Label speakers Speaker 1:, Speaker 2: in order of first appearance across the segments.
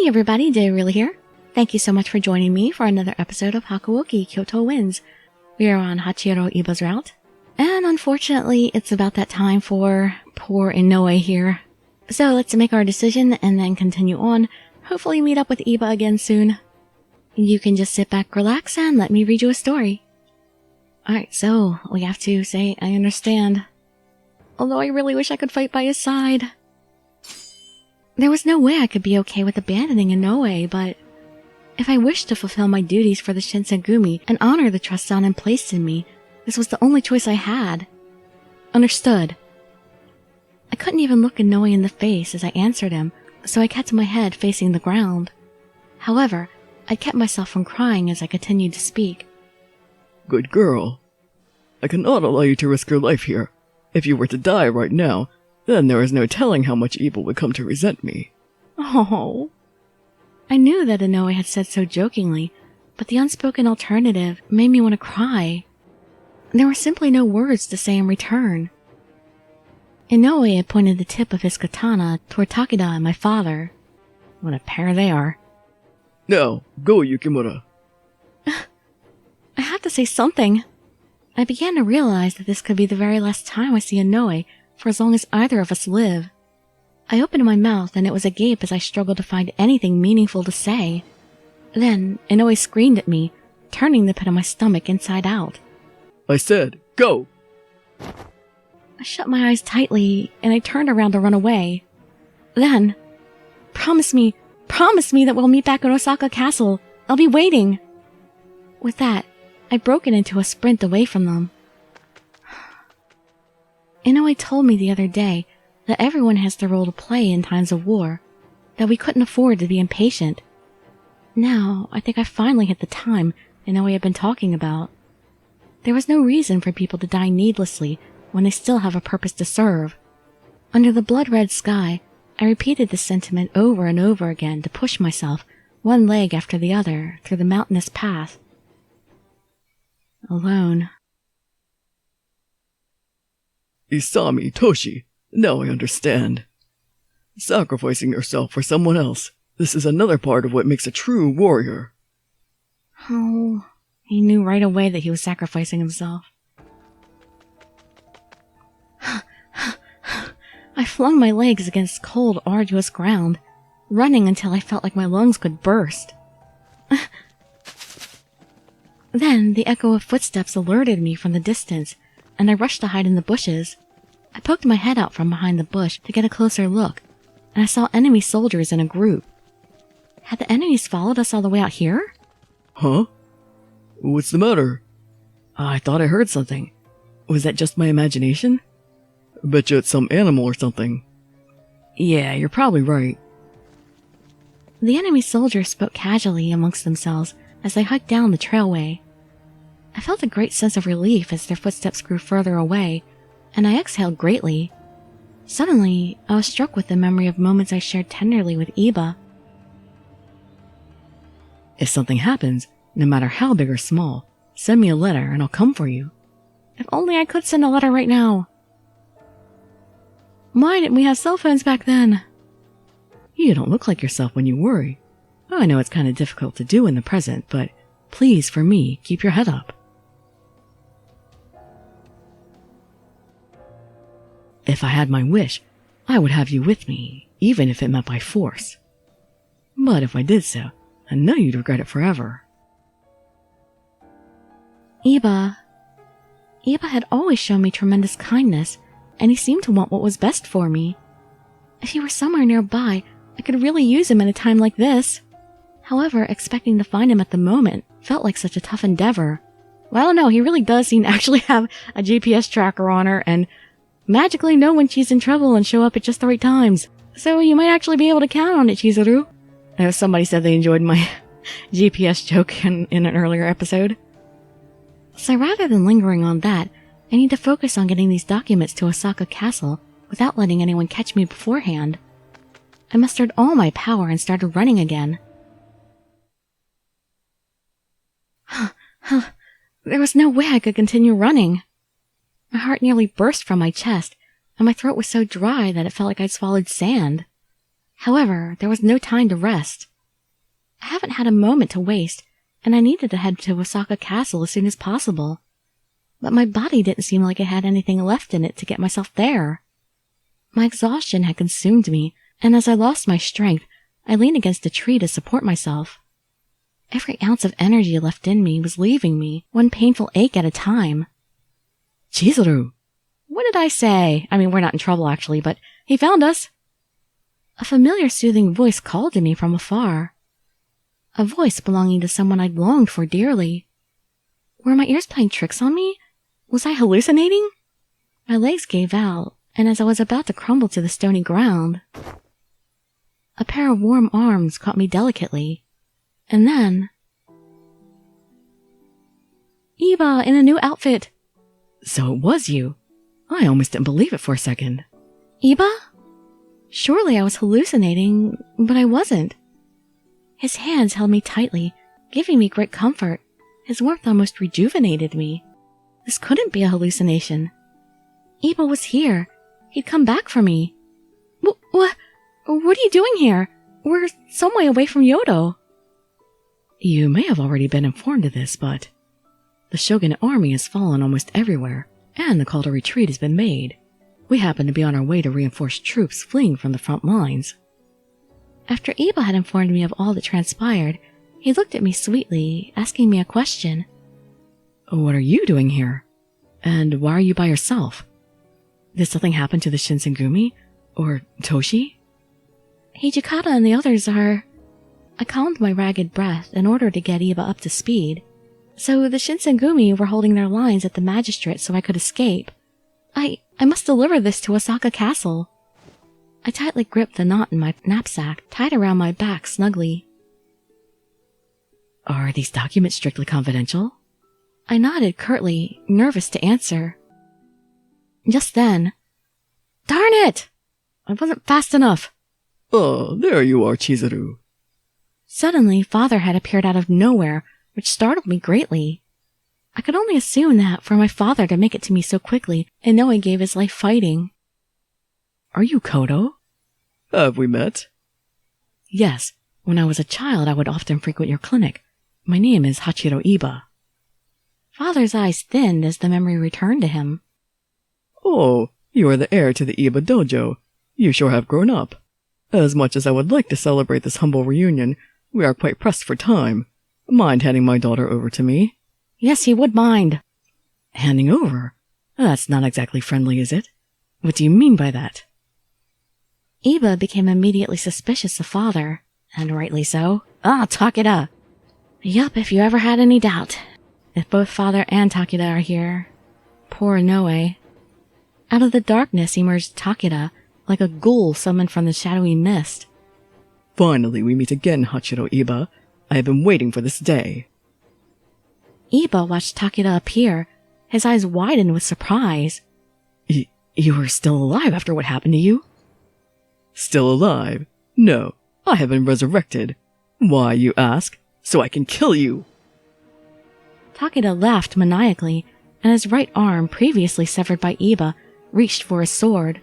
Speaker 1: everybody, Dirili here. Thank you so much for joining me for another episode of Hakuoki Kyoto Wins. We are on Hachiro Iba's route, and unfortunately it's about that time for poor Inoue here. So let's make our decision and then continue on, hopefully meet up with Iba again soon. You can just sit back, relax, and let me read you a story. Alright, so we have to say I understand. Although I really wish I could fight by his side. There was no way I could be okay with abandoning Inoue, but if I wished to fulfill my duties for the Shinsengumi and honor the trust Sanin placed in me, this was the only choice I had. Understood. I couldn't even look Inoue in the face as I answered him, so I kept my head facing the ground. However, I kept myself from crying as I continued to speak.
Speaker 2: Good girl. I cannot allow you to risk your life here. If you were to die right now, then there is no telling how much Iba would come to resent me.
Speaker 1: Oh. I knew that Inoue had said so jokingly, but the unspoken alternative made me want to cry. There were simply no words to say in return. Inoue had pointed the tip of his katana toward Takeda and my father. What a pair they are.
Speaker 2: Now, go, Yukimura.
Speaker 1: I have to say something. I began to realize that this could be the very last time I see Inoue for as long as either of us live. I opened my mouth and it was agape as I struggled to find anything meaningful to say. Then Inoue screamed at me, turning the pit of my stomach inside out.
Speaker 2: I said, go!
Speaker 1: I shut my eyes tightly and I turned around to run away. Then, promise me that we'll meet back in Osaka Castle. I'll be waiting. With that, I broke it into a sprint away from them. Inoue told me the other day that everyone has their role to play in times of war, that we couldn't afford to be impatient. Now, I think I finally hit the time Inoue had been talking about. There was no reason for people to die needlessly when they still have a purpose to serve. Under the blood-red sky, I repeated this sentiment over and over again to push myself, one leg after the other, through the mountainous path. Alone.
Speaker 2: Isami, Toshi, now I understand. Sacrificing yourself for someone else, this is another part of what makes a true warrior.
Speaker 1: Oh, he knew right away that he was sacrificing himself. I flung my legs against cold, arduous ground, running until I felt like my lungs could burst. Then the echo of footsteps alerted me from the distance, and I rushed to hide in the bushes. I poked my head out from behind the bush to get a closer look, and I saw enemy soldiers in a group. Had the enemies followed us all the way out here?
Speaker 2: Huh? What's the matter?
Speaker 1: I thought I heard something. Was that just my imagination?
Speaker 2: Bet you it's some animal or something.
Speaker 1: Yeah, you're probably right. The enemy soldiers spoke casually amongst themselves as they hiked down the trailway. I felt a great sense of relief as their footsteps grew further away, and I exhaled greatly. Suddenly, I was struck with the memory of moments I shared tenderly with Iba. If something happens, no matter how big or small, send me a letter and I'll come for you. If only I could send a letter right now. Why didn't we have cell phones back then? You don't look like yourself when you worry. I know it's kind of difficult to do in the present, but please, for me, keep your head up. If I had my wish, I would have you with me, even if it meant by force. But if I did so, I know you'd regret it forever. Iba had always shown me tremendous kindness, and he seemed to want what was best for me. If he were somewhere nearby, I could really use him in a time like this. However, expecting to find him at the moment felt like such a tough endeavor. Well, I don't know, he really does seem to actually have a GPS tracker on her and magically know when she's in trouble and show up at just the right times. So you might actually be able to count on it, Chizuru. I know somebody said they enjoyed my GPS joke in an earlier episode. So rather than lingering on that, I need to focus on getting these documents to Osaka Castle without letting anyone catch me beforehand. I mustered all my power and started running again. There was no way I could continue running. My heart nearly burst from my chest, and my throat was so dry that it felt like I'd swallowed sand. However, there was no time to rest. I haven't had a moment to waste, and I needed to head to Osaka Castle as soon as possible. But my body didn't seem like it had anything left in it to get myself there. My exhaustion had consumed me, and as I lost my strength, I leaned against a tree to support myself. Every ounce of energy left in me was leaving me, one painful ache at a time.
Speaker 2: Chizuru!
Speaker 1: What did I say? I mean, we're not in trouble actually, but he found us. A familiar soothing voice called to me from afar. A voice belonging to someone I'd longed for dearly. Were my ears playing tricks on me? Was I hallucinating? My legs gave out, and as I was about to crumble to the stony ground, a pair of warm arms caught me delicately. And then... Iba in a new outfit!
Speaker 2: So it was you. I almost didn't believe it for a second.
Speaker 1: Iba? Surely I was hallucinating, but I wasn't. His hands held me tightly, giving me great comfort. His warmth almost rejuvenated me. This couldn't be a hallucination. Iba was here. He'd come back for me. What are you doing here? We're some way away from Kyoto.
Speaker 2: You may have already been informed of this, but the shogunate army has fallen almost everywhere, and the call to retreat has been made. We happen to be on our way to reinforce troops fleeing from the front lines.
Speaker 1: After Iba had informed me of all that transpired, he looked at me sweetly, asking me a question.
Speaker 2: What are you doing here? And why are you by yourself? Did something happen to the Shinsengumi? Or Toshi?
Speaker 1: Hijikata and the others are... I calmed my ragged breath in order to get Iba up to speed. So the Shinsengumi were holding their lines at the magistrate so I could escape. I must deliver this to Osaka Castle. I tightly gripped the knot in my knapsack, tied around my back snugly.
Speaker 2: Are these documents strictly confidential?
Speaker 1: I nodded curtly, nervous to answer. Just then... Darn it! I wasn't fast enough.
Speaker 2: Oh, there you are, Chizuru.
Speaker 1: Suddenly, Father had appeared out of nowhere, which startled me greatly. I could only assume that for my father to make it to me so quickly and know he gave his life fighting.
Speaker 2: Are you Koto? Have we met? Yes. When I was a child, I would often frequent your clinic. My name is Hachiro Iba.
Speaker 1: Father's eyes thinned as the memory returned to him.
Speaker 2: Oh, you are the heir to the Iba dojo. You sure have grown up. As much as I would like to celebrate this humble reunion, we are quite pressed for time. Mind handing my daughter over to me?
Speaker 1: Yes, he would mind.
Speaker 2: Handing over? That's not exactly friendly, is it? What do you mean by that?
Speaker 1: Iba became immediately suspicious of Father, and rightly so. Takeda! Yup, if you ever had any doubt. If both Father and Takeda are here. Poor Noe. Out of the darkness emerged Takeda, like a ghoul summoned from the shadowy mist.
Speaker 2: Finally, we meet again, Hachiro Iba. I have been waiting for this day.
Speaker 1: Iba watched Takeda appear, his eyes widened with surprise.
Speaker 2: You are still alive after what happened to you? Still alive? No, I have been resurrected. Why, you ask? So I can kill you!
Speaker 1: Takeda laughed maniacally, and his right arm, previously severed by Iba, reached for his sword.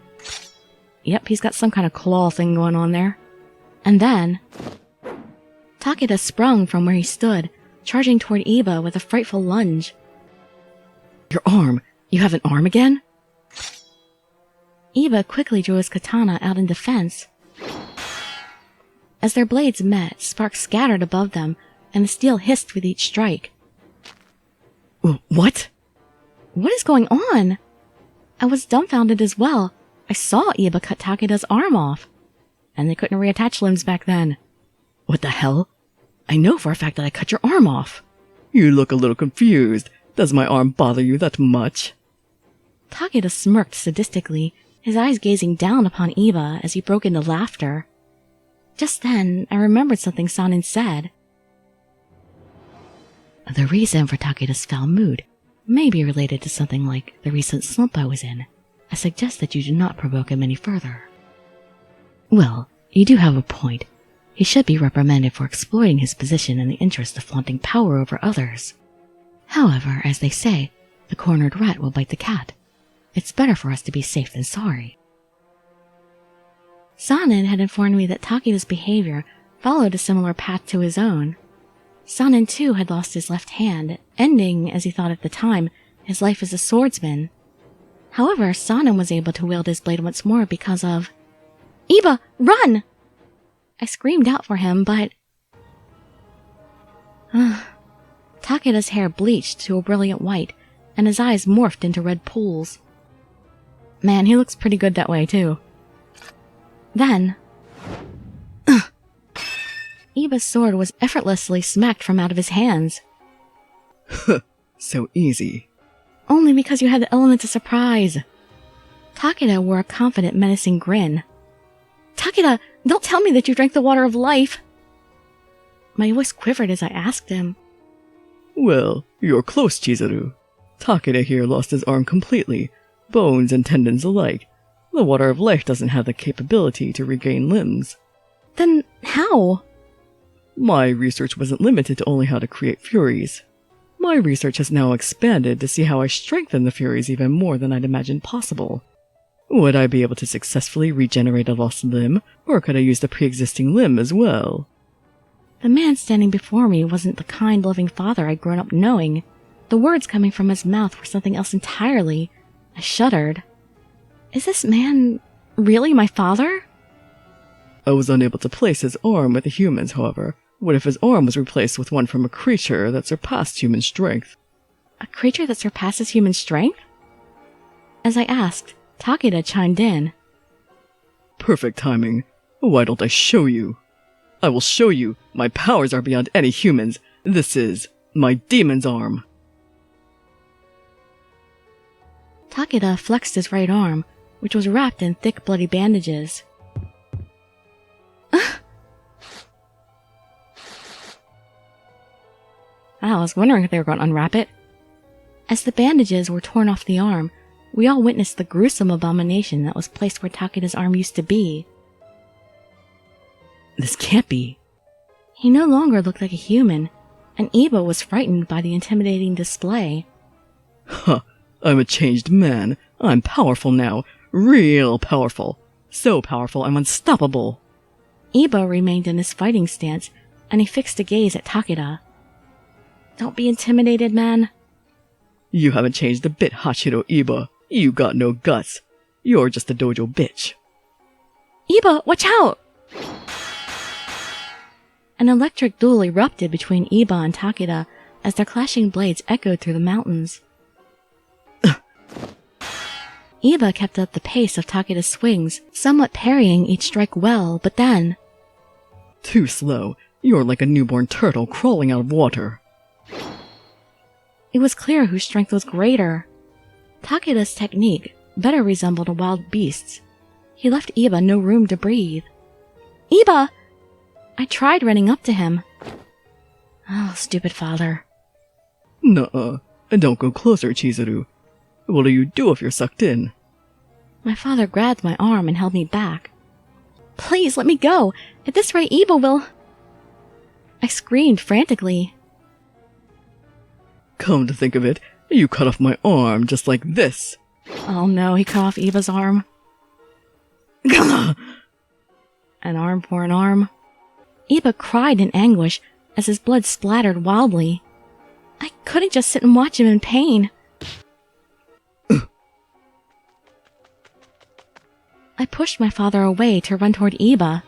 Speaker 1: Yep, he's got some kind of claw thing going on there. And then... Takeda sprung from where he stood, charging toward Iba with a frightful lunge.
Speaker 2: Your arm! You have an arm again?
Speaker 1: Iba quickly drew his katana out in defense. As their blades met, sparks scattered above them, and the steel hissed with each strike.
Speaker 2: What?
Speaker 1: What is going on? I was dumbfounded as well. I saw Iba cut Takeda's arm off. And they couldn't reattach limbs back then.
Speaker 2: What the hell? I know for a fact that I cut your arm off. You look a little confused. Does my arm bother you that much?
Speaker 1: Takeda smirked sadistically, his eyes gazing down upon Iba as he broke into laughter. Just then, I remembered something Sanin said.
Speaker 2: The reason for Takeda's foul mood may be related to something like the recent slump I was in. I suggest that you do not provoke him any further. Well, you do have a point. He should be reprimanded for exploiting his position in the interest of flaunting power over others. However, as they say, the cornered rat will bite the cat. It's better for us to be safe than sorry.
Speaker 1: Sanin had informed me that Takeda's behavior followed a similar path to his own. Sanin too had lost his left hand, ending, as he thought at the time, his life as a swordsman. However, Sanin was able to wield his blade once more because of... Iba, run! I screamed out for him, but... Takeda's hair bleached to a brilliant white, and his eyes morphed into red pools. Man, he looks pretty good that way, too. Then... Iba's sword was effortlessly smacked from out of his hands.
Speaker 2: So easy.
Speaker 1: Only because you had the element of surprise. Takeda wore a confident, menacing grin. Takeda, don't tell me that you drank the water of life! My voice quivered as I asked him.
Speaker 2: Well, you're close, Chizuru. Takeda here lost his arm completely, bones and tendons alike. The water of life doesn't have the capability to regain limbs.
Speaker 1: Then how?
Speaker 2: My research wasn't limited to only how to create furies. My research has now expanded to see how I strengthen the furies even more than I'd imagined possible. Would I be able to successfully regenerate a lost limb, or could I use the pre-existing limb as well?
Speaker 1: The man standing before me wasn't the kind, loving father I'd grown up knowing. The words coming from his mouth were something else entirely. I shuddered. Is this man really my father?
Speaker 2: I was unable to place his arm with the humans, however. What if his arm was replaced with one from a creature that surpassed human strength?
Speaker 1: A creature that surpasses human strength? As I asked, Takeda chimed in.
Speaker 2: Perfect timing. Why don't I show you? I will show you. My powers are beyond any humans. This is my demon's arm.
Speaker 1: Takeda flexed his right arm, which was wrapped in thick, bloody bandages. I was wondering if they were going to unwrap it. As the bandages were torn off the arm, we all witnessed the gruesome abomination that was placed where Takeda's arm used to be.
Speaker 2: This can't be.
Speaker 1: He no longer looked like a human, and Iba was frightened by the intimidating display.
Speaker 2: Huh, I'm a changed man. I'm powerful now. Real powerful. So powerful I'm unstoppable.
Speaker 1: Iba remained in his fighting stance, and he fixed a gaze at Takeda. Don't be intimidated, man.
Speaker 2: You haven't changed a bit, Hachiro Iba. You got no guts. You're just a dojo bitch.
Speaker 1: Iba, watch out! An electric duel erupted between Iba and Takeda as their clashing blades echoed through the mountains. Iba kept up the pace of Takeda's swings, somewhat parrying each strike well, but then...
Speaker 2: Too slow. You're like a newborn turtle crawling out of water.
Speaker 1: It was clear whose strength was greater. Takeda's technique better resembled a wild beast's. He left Iba no room to breathe. Iba! I tried running up to him. Oh, stupid father.
Speaker 2: Nuh-uh. Don't go closer, Chizuru. What do you do if you're sucked in?
Speaker 1: My father grabbed my arm and held me back. Please, let me go. At this rate, Iba will... I screamed frantically.
Speaker 2: Come to think of it, you cut off my arm just like this.
Speaker 1: Oh no, he cut off Iba's arm. An arm for an arm. Iba cried in anguish as his blood splattered wildly. I couldn't just sit and watch him in pain. I pushed my father away to run toward Iba.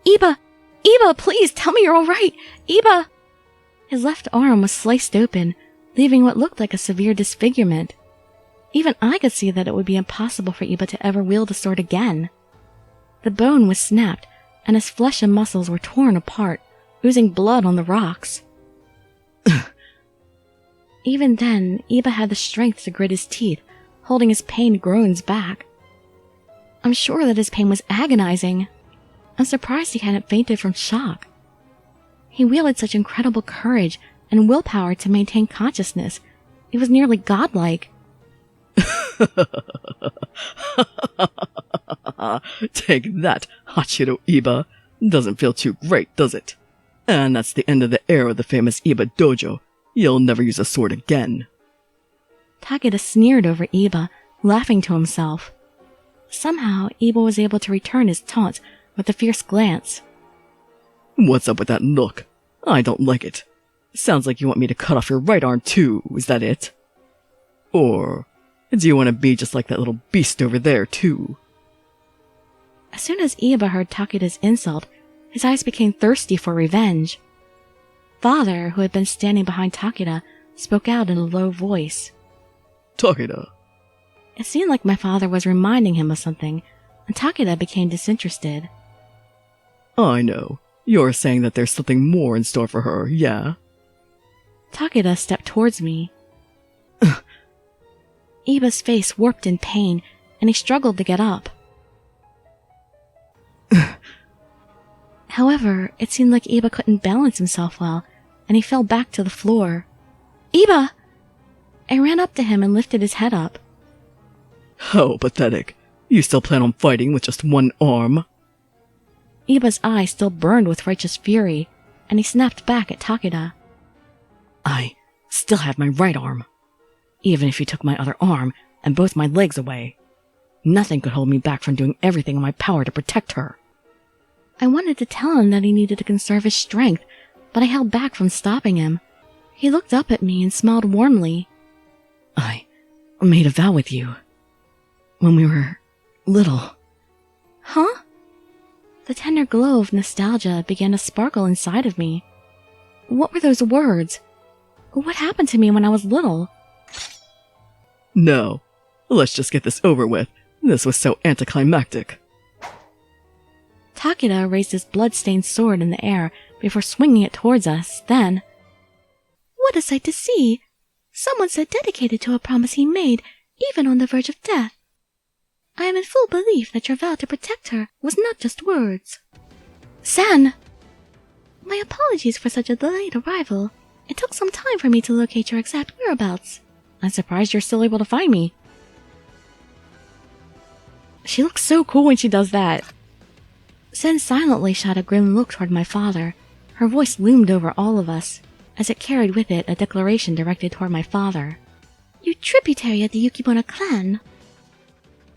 Speaker 1: Iba! Iba, please tell me you're alright! Iba! His left arm was sliced open, leaving what looked like a severe disfigurement. Even I could see that it would be impossible for Iba to ever wield a sword again. The bone was snapped, and his flesh and muscles were torn apart, oozing blood on the rocks. Even then, Iba had the strength to grit his teeth, holding his pained groans back. I'm sure that his pain was agonizing. I'm surprised he hadn't fainted from shock. He wielded such incredible courage and willpower to maintain consciousness. It was nearly godlike.
Speaker 2: Take that, Hachiro Iba. Doesn't feel too great, does it? And that's the end of the era of the famous Iba dojo. You'll never use a sword again.
Speaker 1: Takeda sneered over Iba, laughing to himself. Somehow, Iba was able to return his taunts with a fierce glance.
Speaker 3: What's up with that look? I don't like it. Sounds like you want me to cut off your right arm too, is that it? Or do you want to be just like that little beast over there too?
Speaker 1: As soon as Iba heard Takeda's insult, his eyes became thirsty for revenge. Father, who had been standing behind Takeda, spoke out in a low voice.
Speaker 3: Takeda.
Speaker 1: It seemed like my father was reminding him of something, and Takeda became disinterested.
Speaker 3: I know. You're saying that there's something more in store for her, yeah?
Speaker 1: Takeda stepped towards me. Iba's face warped in pain, and he struggled to get up. However, it seemed like Iba couldn't balance himself well, and he fell back to the floor. Iba! I ran up to him and lifted his head up.
Speaker 3: How pathetic. You still plan on fighting with just one arm?
Speaker 1: Iba's eye still burned with righteous fury, and he snapped back at Takeda.
Speaker 2: I still have my right arm. Even if you took my other arm and both my legs away, nothing could hold me back from doing everything in my power to protect her.
Speaker 1: I wanted to tell him that he needed to conserve his strength, but I held back from stopping him. He looked up at me and smiled warmly.
Speaker 2: I made a vow with you when we were little.
Speaker 1: Huh? The tender glow of nostalgia began to sparkle inside of me. What were those words? What happened to me when I was little?
Speaker 3: No. Let's just get this over with. This was so anticlimactic.
Speaker 1: Takeda raised his blood-stained sword in the air before swinging it towards us. Then, what a sight to see! Someone so dedicated to a promise he made, even on the verge of death. I am in full belief that your vow to protect her was not just words. San! My apologies for such a delayed arrival. It took some time for me to locate your exact whereabouts.
Speaker 2: I'm surprised you're still able to find me. She looks so cool when she does that.
Speaker 1: Sen silently shot a grim look toward my father. Her voice loomed over all of us, as it carried with it a declaration directed toward my father. You tributary of the Yukimura clan!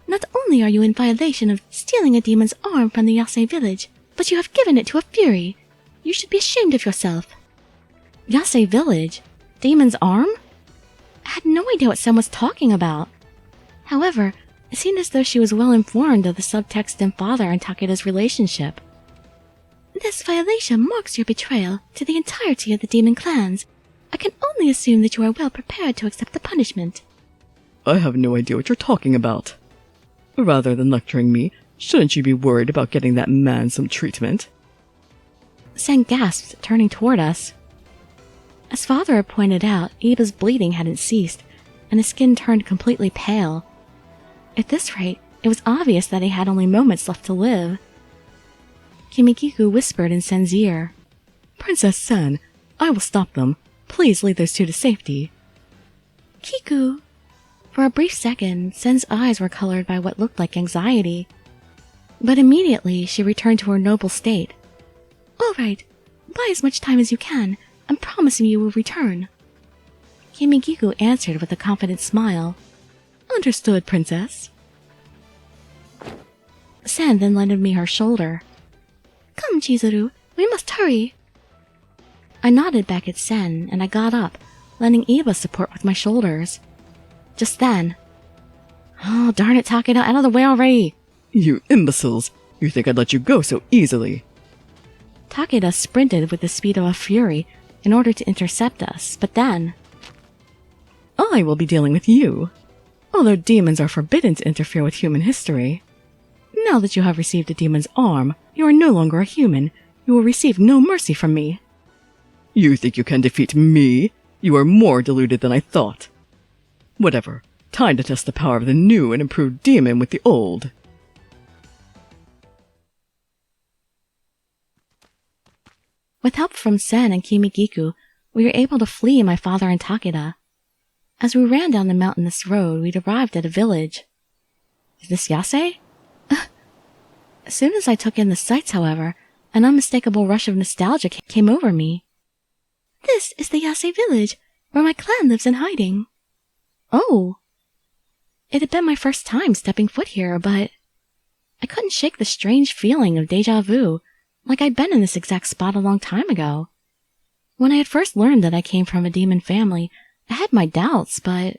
Speaker 1: Not only are you in violation of stealing a demon's arm from the Yase village, but you have given it to a fury. You should be ashamed of yourself.
Speaker 2: Yase village? Demon's arm?
Speaker 1: I had no idea what Sen was talking about. However, it seemed as though she was well informed of the subtext in father and Takeda's relationship. This violation marks your betrayal to the entirety of the demon clans. I can only assume that you are well prepared to accept the punishment.
Speaker 3: I have no idea what you're talking about. Rather than lecturing me, shouldn't you be worried about getting that man some treatment?
Speaker 1: Sen gasped, turning toward us. As father had pointed out, Iba's bleeding hadn't ceased, and his skin turned completely pale. At this rate, it was obvious that he had only moments left to live. Kimikiku whispered in Sen's ear.
Speaker 2: Princess Sen, I will stop them. Please lead those two to safety.
Speaker 1: Kiku! For a brief second, Sen's eyes were colored by what looked like anxiety. But immediately, she returned to her noble state. All right, buy as much time as you can. I'm promising you will return. Kimikiku answered with a confident smile.
Speaker 2: Understood, Princess.
Speaker 1: Sen then lended me her shoulder. Come, Chizuru, we must hurry. I nodded back at Sen, and I got up, lending Iba support with my shoulders. Just then,
Speaker 2: oh, darn it, Takeda, out of the way already!
Speaker 3: You imbeciles! You think I'd let you go so easily?
Speaker 1: Takeda sprinted with the speed of a fury in order to intercept us, but then...
Speaker 2: I will be dealing with you. Although demons are forbidden to interfere with human history. Now that you have received a demon's arm, you are no longer a human. You will receive no mercy from me.
Speaker 3: You think you can defeat me? You are more deluded than I thought. Whatever. Time to test the power of the new and improved demon with the old.
Speaker 1: With help from Sen and Kimikiku, we were able to flee my father and Takeda. As we ran down the mountainous road, we'd arrived at a village. Is this Yase? As soon as I took in the sights, however, an unmistakable rush of nostalgia came over me. This is the Yase village, where my clan lives in hiding. Oh. It had been my first time stepping foot here, but... I couldn't shake the strange feeling of deja vu, like I'd been in this exact spot a long time ago. When I had first learned that I came from a demon family, I had my doubts, but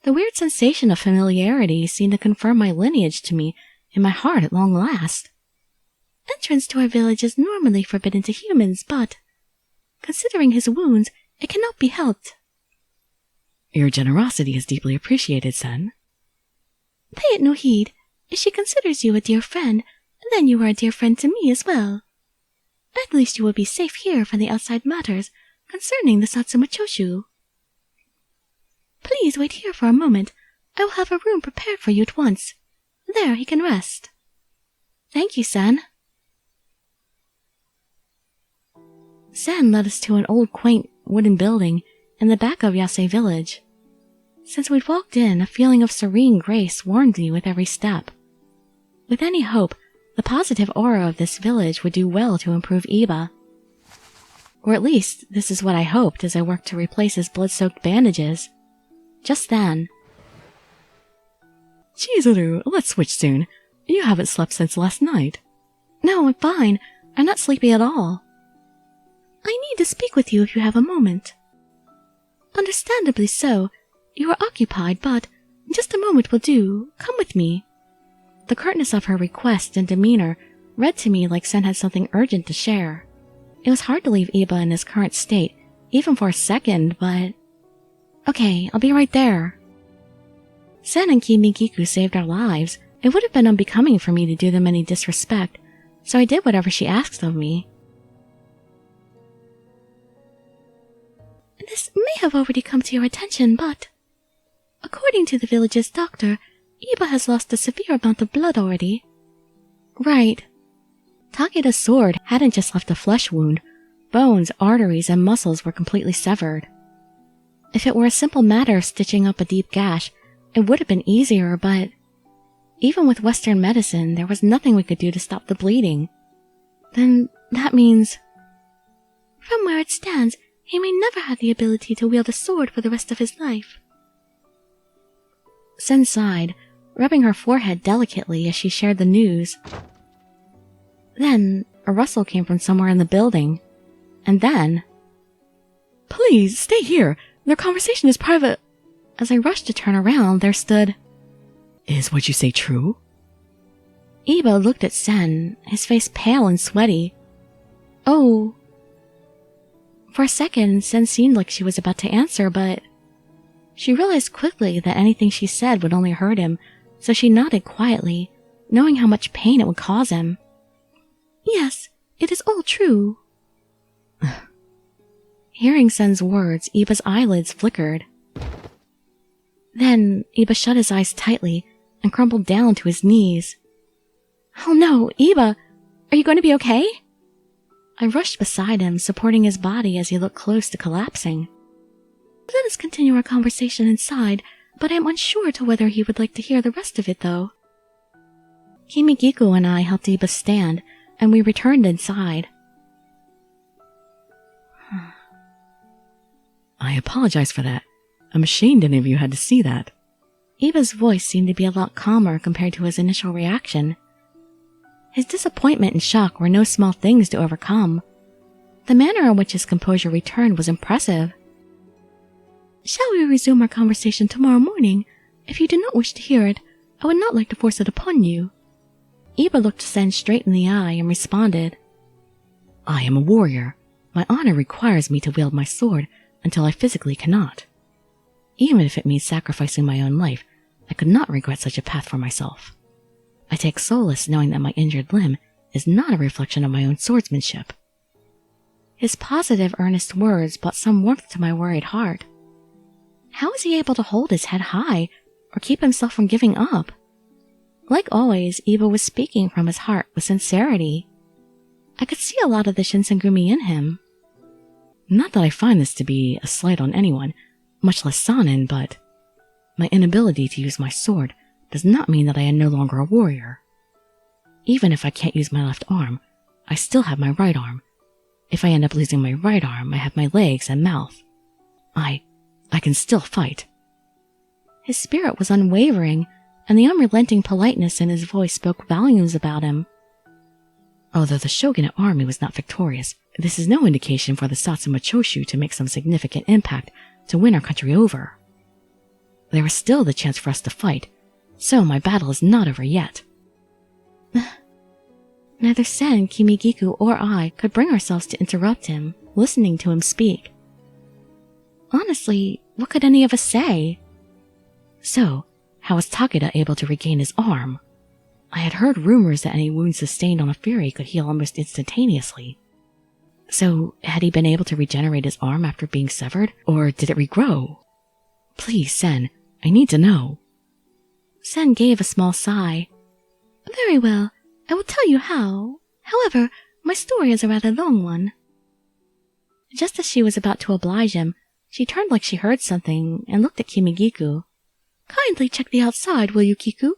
Speaker 1: the weird sensation of familiarity seemed to confirm my lineage to me in my heart at long last. Entrance to our village is normally forbidden to humans, but considering his wounds, it cannot be helped.
Speaker 2: Your generosity is deeply appreciated, Sen.
Speaker 1: Pay it no heed. If she considers you a dear friend, then you are a dear friend to me as well. At least you will be safe here from the outside matters concerning the Satsuma Choshu. Please wait here for a moment. I will have a room prepared for you at once. There he can rest. Thank you, Sen. Sen led us to an old quaint wooden building in the back of Yase village. Since we'd walked in, a feeling of serene grace warmed me with every step. With any hope, the positive aura of this village would do well to improve Iba. Or at least, this is what I hoped as I worked to replace his blood-soaked bandages. Just then,
Speaker 2: Chizuru, let's switch soon. You haven't slept since last night.
Speaker 1: No, I'm fine. I'm not sleepy at all. I need to speak with you if you have a moment. Understandably so. You are occupied, but just a moment will do. Come with me. The curtness of her request and demeanor read to me like Sen had something urgent to share. It was hard to leave Iba in his current state, even for a second, but... Okay, I'll be right there. Sen and Kimigiku saved our lives. It would have been unbecoming for me to do them any disrespect, so I did whatever she asked of me. This may have already come to your attention, but according to the village's doctor, Iba has lost a severe amount of blood already. Right. Takeda's sword hadn't just left a flesh wound. Bones, arteries, and muscles were completely severed. If it were a simple matter of stitching up a deep gash, it would have been easier, but even with Western medicine, there was nothing we could do to stop the bleeding. Then that means... From where it stands, he may never have the ability to wield a sword for the rest of his life. Sen sighed, rubbing her forehead delicately as she shared the news. Then, a rustle came from somewhere in the building. And then...
Speaker 2: Please, stay here. Their conversation is private.
Speaker 1: As I rushed to turn around, there stood...
Speaker 2: Is what you say true?
Speaker 1: Iba looked at Sen, his face pale and sweaty. Oh... For a second, Sen seemed like she was about to answer, but... She realized quickly that anything she said would only hurt him, so she nodded quietly, knowing how much pain it would cause him. Yes, it is all true. Hearing Sen's words, Iba's eyelids flickered. Then, Iba shut his eyes tightly and crumpled down to his knees. Oh no, Iba! Are you going to be okay? I rushed beside him, supporting his body as he looked close to collapsing. Let us continue our conversation inside, but I am unsure to whether he would like to hear the rest of it, though. Kimigiku and I helped Iba stand, and we returned inside.
Speaker 2: I apologize for that. I'm ashamed any of you had to see that.
Speaker 1: Iba's voice seemed to be a lot calmer compared to his initial reaction. His disappointment and shock were no small things to overcome. The manner in which his composure returned was impressive. Shall we resume our conversation tomorrow morning? If you do not wish to hear it, I would not like to force it upon you. Iba looked Sen straight in the eye and responded.
Speaker 2: I am a warrior. My honor requires me to wield my sword until I physically cannot. Even if it means sacrificing my own life, I could not regret such a path for myself. I take solace knowing that my injured limb is not a reflection of my own swordsmanship.
Speaker 1: His positive, earnest words brought some warmth to my worried heart. How was he able to hold his head high or keep himself from giving up? Like always, Iba was speaking from his heart with sincerity. I could see a lot of the Shinsengumi in him.
Speaker 2: Not that I find this to be a slight on anyone, much less Sanin, but my inability to use my sword does not mean that I am no longer a warrior. Even if I can't use my left arm, I still have my right arm. If I end up losing my right arm, I have my legs and mouth. I can still fight.
Speaker 1: His spirit was unwavering, and the unrelenting politeness in his voice spoke volumes about him.
Speaker 2: Although the shogunate army was not victorious, this is no indication for the Satsuma Choshu to make some significant impact to win our country over. There is still the chance for us to fight, so my battle is not over yet.
Speaker 1: Neither Sen, Kimigiku, or I could bring ourselves to interrupt him, listening to him speak. Honestly, what could any of us say?
Speaker 2: So, how was Takeda able to regain his arm? I had heard rumors that any wound sustained on a fury could heal almost instantaneously. So, had he been able to regenerate his arm after being severed, or did it regrow? Please, Sen, I need to know.
Speaker 1: Sen gave a small sigh. Very well, I will tell you how. However, my story is a rather long one. Just as she was about to oblige him, she turned like she heard something and looked at Kimigiku. Kindly check the outside, will you, Kiku?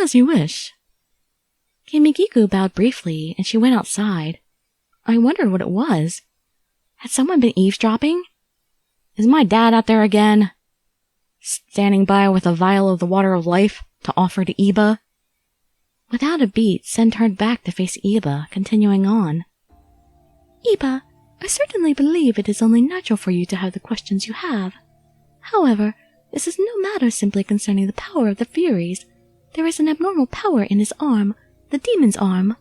Speaker 2: As you wish.
Speaker 1: Kimigiku bowed briefly, and she went outside. I wondered what it was. Had someone been eavesdropping? Is my dad out there again? Standing by with a vial of the water of life to offer to Iba? Without a beat, Sen turned back to face Iba, continuing on. Iba, I certainly believe it is only natural for you to have the questions you have. However, this is no matter simply concerning the power of the Furies. There is an abnormal power in his arm, the demon's arm.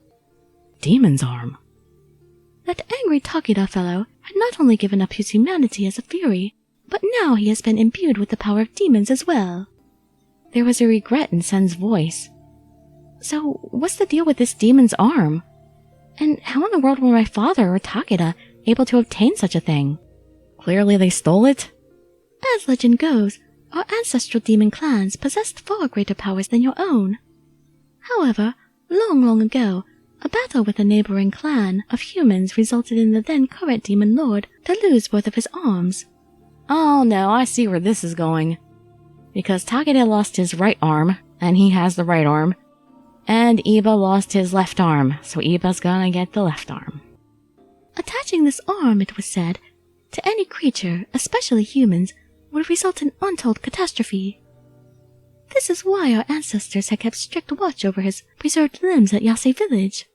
Speaker 2: Demon's arm?
Speaker 1: That angry Takeda fellow had not only given up his humanity as a Fury, but now he has been imbued with the power of demons as well. There was a regret in Sen's voice. So, what's the deal with this demon's arm? And how in the world were my father or Takeda able to obtain such a thing? Clearly they stole it? As legend goes, our ancestral demon clans possessed far greater powers than your own. However, long ago, a battle with a neighboring clan of humans resulted in the then current demon lord to lose both of his arms. Oh no, I see where this is going. Because Takeda lost his right arm, and he has the right arm, and Iba lost his left arm, so Iba's gonna get the left arm. Attaching this arm, it was said, to any creature, especially humans, would result in untold catastrophe. This is why our ancestors had kept strict watch over his preserved limbs at Yase village.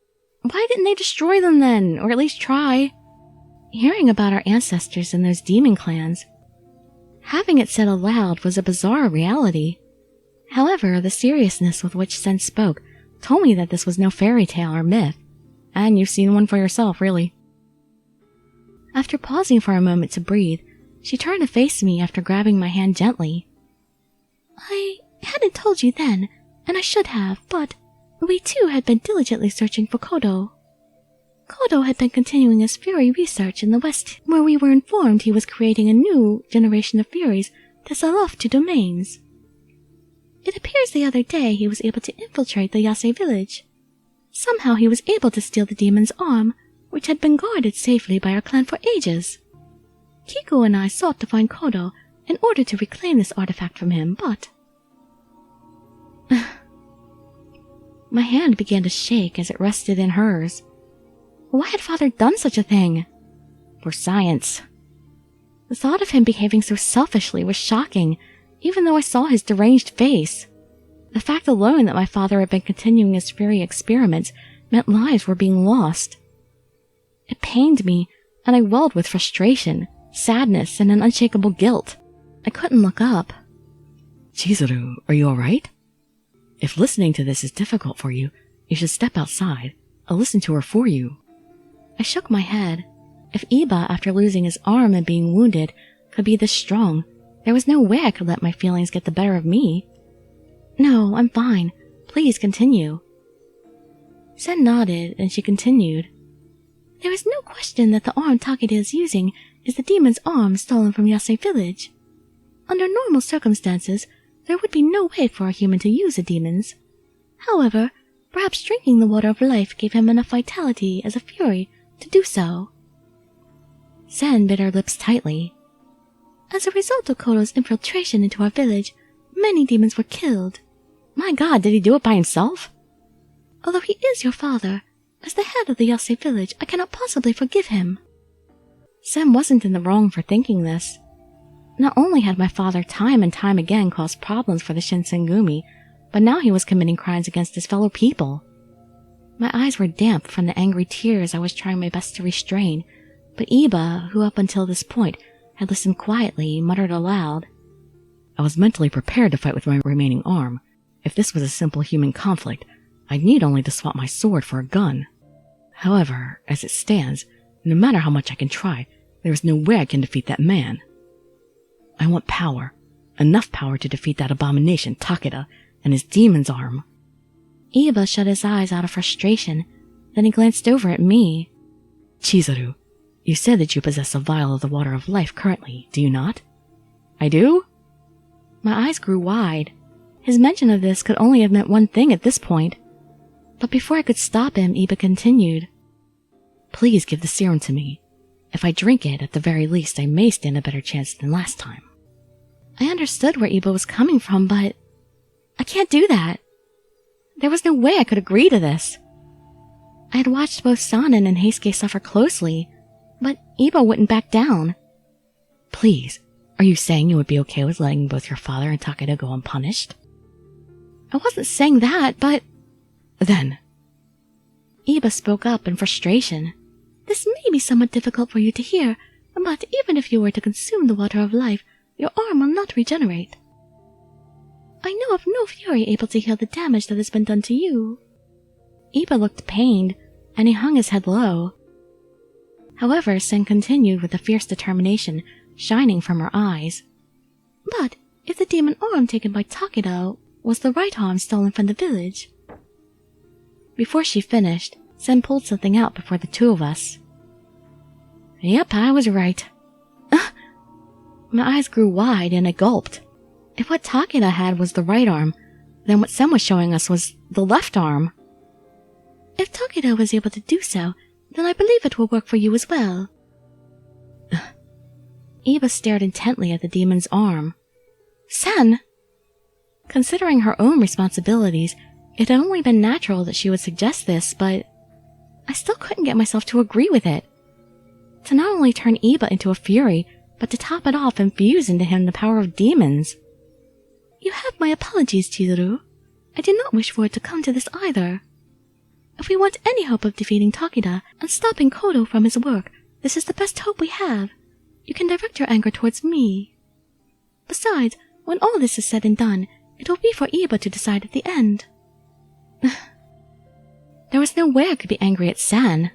Speaker 1: Why didn't they destroy them then, or at least try? Hearing about our ancestors and those demon clans, having it said aloud was a bizarre reality. However, the seriousness with which Sen spoke told me that this was no fairy tale or myth, and you've seen one for yourself, really. After pausing for a moment to breathe, she turned to face me after grabbing my hand gently. I hadn't told you then, and I should have, but we too had been diligently searching for Kodo. Kodo had been continuing his Fury research in the West, where we were informed he was creating a new generation of Furies to sell off to domains. It appears the other day he was able to infiltrate the Yase village. Somehow he was able to steal the demon's arm, which had been guarded safely by our clan for ages. Kiku and I sought to find Kodo in order to reclaim this artifact from him, but... My hand began to shake as it rested in hers. Why had father done such a thing? For science. The thought of him behaving so selfishly was shocking, even though I saw his deranged face. The fact alone that my father had been continuing his Fury experiments meant lives were being lost. It pained me, and I welled with frustration, sadness, and an unshakable guilt. I couldn't look up.
Speaker 2: Chizuru, are you alright? If listening to this is difficult for you, you should step outside. I'll listen to her for you.
Speaker 1: I shook my head. If Iba, after losing his arm and being wounded, could be this strong, there was no way I could let my feelings get the better of me. No, I'm fine. Please continue. Sen nodded, and she continued. There is no question that the arm Takeda is using is the demon's arm stolen from Yase village. Under normal circumstances, there would be no way for a human to use a demon's. However, perhaps drinking the water of life gave him enough vitality as a Fury to do so. Sen bit her lips tightly. As a result of Kodo's infiltration into our village, many demons were killed. My god, did he do it by himself? Although he is your father, as the head of the Yase village, I cannot possibly forgive him. Sen wasn't in the wrong for thinking this. Not only had my father time and time again caused problems for the Shinsengumi, but now he was committing crimes against his fellow people. My eyes were damp from the angry tears I was trying my best to restrain, but Iba, who up until this point had listened quietly, muttered aloud,
Speaker 2: I was mentally prepared to fight with my remaining arm. If this was a simple human conflict, I'd need only to swap my sword for a gun. However, as it stands, no matter how much I can try, there is no way I can defeat that man. I want power. Enough power to defeat that abomination Takeda and his demon's arm.
Speaker 1: Iba shut his eyes out of frustration. Then he glanced over at me.
Speaker 2: Chizuru, you said that you possess a vial of the water of life currently, do you not?
Speaker 1: I do? My eyes grew wide. His mention of this could only have meant one thing at this point. But before I could stop him, Iba continued.
Speaker 2: Please give the serum to me. If I drink it, at the very least, I may stand a better chance than last time.
Speaker 1: I understood where Iba was coming from, but I can't do that. There was no way I could agree to this. I had watched both Sanin and Heisuke suffer closely, but Iba wouldn't back down.
Speaker 2: Please, are you saying you would be okay with letting both your father and Takeda go unpunished?
Speaker 1: I wasn't saying that, but...
Speaker 2: Then...
Speaker 1: Iba spoke up in frustration. This may be somewhat difficult for you to hear, but even if you were to consume the water of life, your arm will not regenerate. I know of no fury able to heal the damage that has been done to you. Iba looked pained, and he hung his head low. However, Sen continued with a fierce determination shining from her eyes. But if the demon arm taken by Takeda was the right arm stolen from the village... Before she finished, Sen pulled something out before the two of us. Yep, I was right. My eyes grew wide and I gulped. If what Takeda had was the right arm, then what Sen was showing us was the left arm. If Takeda was able to do so, then I believe it will work for you as well. Iba stared intently at the demon's arm. Sen! Considering her own responsibilities, it had only been natural that she would suggest this, but I still couldn't get myself to agree with it. To not only turn Iba into a fury, but to top it off infuse into him the power of demons. You have my apologies, Chizuru. I did not wish for it to come to this either. If we want any hope of defeating Takeda and stopping Kyoto from his work, this is the best hope we have. You can direct your anger towards me. Besides, when all this is said and done, it will be for Iba to decide at the end. There was no way I could be angry at Sen.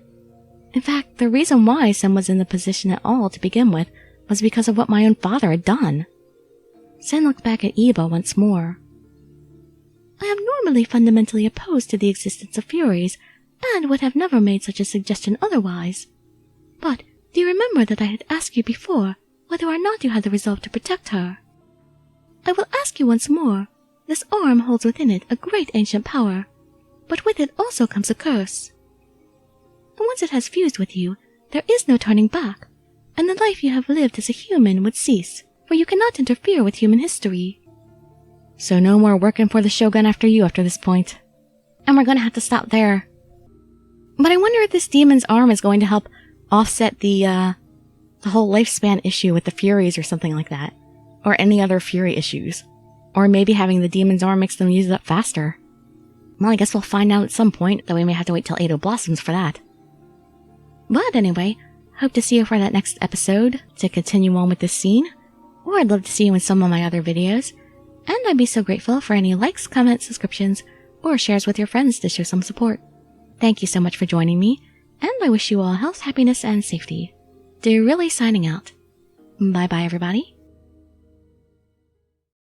Speaker 1: In fact, the reason why Sen was in the position at all to begin with was because of what my own father had done. Sen looked back at Iba once more. I am normally fundamentally opposed to the existence of furies, and would have never made such a suggestion otherwise. But do you remember that I had asked you before whether or not you had the resolve to protect her? I will ask you once more. This arm holds within it a great ancient power, but with it also comes a curse. And once it has fused with you, there is no turning back, and the life you have lived as a human would cease, for you cannot interfere with human history. So no more working for the Shogun after you after this point. And we're gonna have to stop there. But I wonder if this demon's arm is going to help offset the whole lifespan issue with the Furies or something like that. Or any other Fury issues. Or maybe having the demon's arm makes them use it up faster. Well, I guess we'll find out at some point, though we may have to wait till Edo blossoms for that. But anyway, hope to see you for that next episode to continue on with this scene. Or I'd love to see you in some of my other videos. And I'd be so grateful for any likes, comments, subscriptions, or shares with your friends to show some support. Thank you so much for joining me, and I wish you all health, happiness, and safety. Dirili signing out. Bye bye everybody.